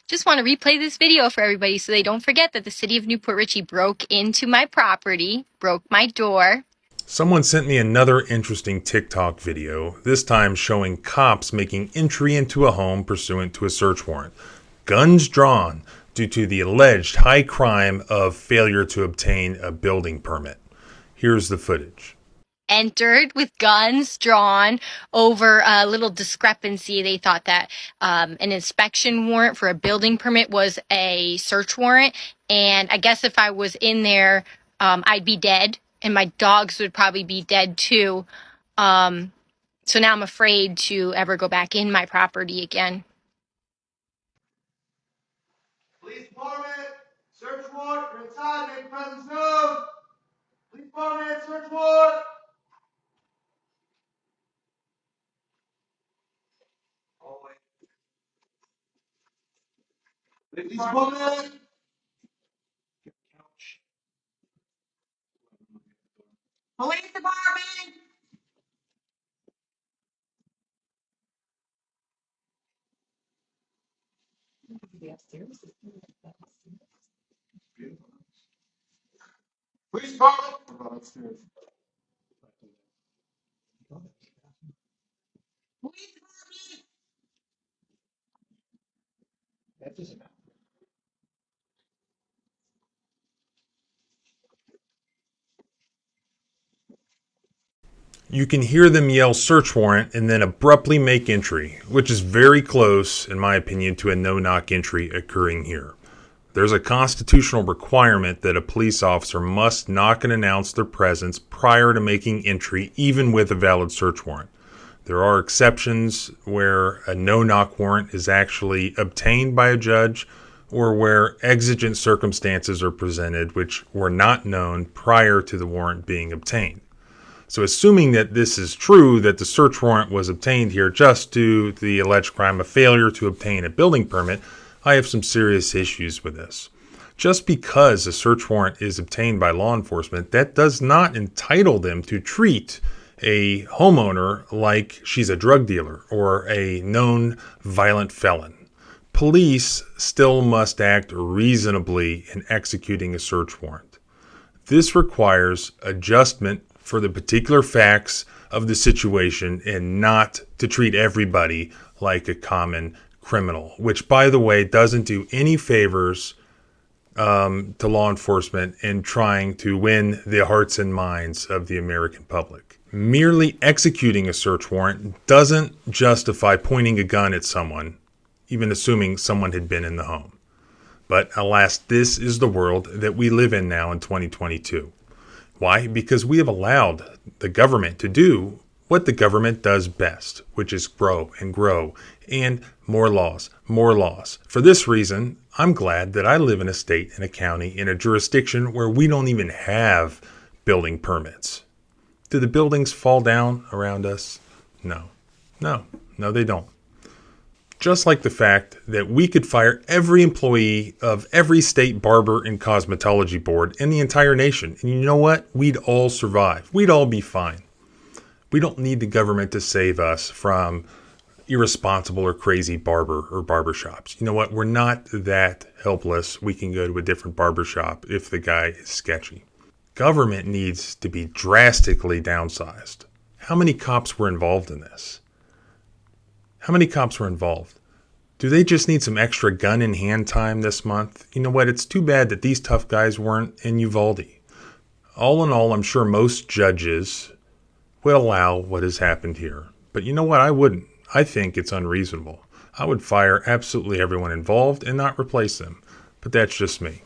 Just want to replay this video for everybody so they don't forget that the city of Newport Richey broke into my property, broke my door. Someone sent me another interesting TikTok video, this time showing cops making entry into a home pursuant to a search warrant. Guns drawn due to the alleged high crime of failure to obtain a building permit. Here's the footage. Entered with guns drawn over a little discrepancy. They thought that an inspection warrant for a building permit was a search warrant. And I guess if I was in there, I'd be dead. And my dogs would probably be dead too. So now I'm afraid to ever go back in my property again. Police department, search warrant for inside, make presence known. Police department, search warrant. Police department. Police department. Police department. Upstairs. Police department. That doesn't matter. You can hear them yell search warrant and then abruptly make entry, which is very close, in my opinion, to a no-knock entry occurring here. There's a constitutional requirement that a police officer must knock and announce their presence prior to making entry, even with a valid search warrant. There are exceptions where a no-knock warrant is actually obtained by a judge or where exigent circumstances are presented which were not known prior to the warrant being obtained. So assuming that this is true, that the search warrant was obtained here just due to the alleged crime of failure to obtain a building permit, I have some serious issues with this. Just because a search warrant is obtained by law enforcement, that does not entitle them to treat a homeowner like she's a drug dealer or a known violent felon. Police still must act reasonably in executing a search warrant. This requires adjustment for the particular facts of the situation and not to treat everybody like a common criminal, which, by the way, doesn't do any favors to law enforcement in trying to win the hearts and minds of the American public. Merely executing a search warrant doesn't justify pointing a gun at someone, even assuming someone had been in the home. But alas, this is the world that we live in now in 2022. Why? Because we have allowed the government to do what the government does best, which is grow and grow, and more laws, more laws. For this reason, I'm glad that I live in a state and a county in a jurisdiction where we don't even have building permits. Do the buildings fall down around us? No, they don't. Just like the fact that we could fire every employee of every state barber and cosmetology board in the entire nation. And you know what? We'd all survive. We'd all be fine. We don't need the government to save us from irresponsible or crazy barber or barbershops. You know what? We're not that helpless. We can go to a different barbershop if the guy is sketchy. Government needs to be drastically downsized. How many cops were involved in this? How many cops were involved? Do they just need some extra gun in hand time this month? You know what? It's too bad that these tough guys weren't in Uvalde. All in all, I'm sure most judges would allow what has happened here. But you know what? I wouldn't. I think it's unreasonable. I would fire absolutely everyone involved and not replace them. But that's just me.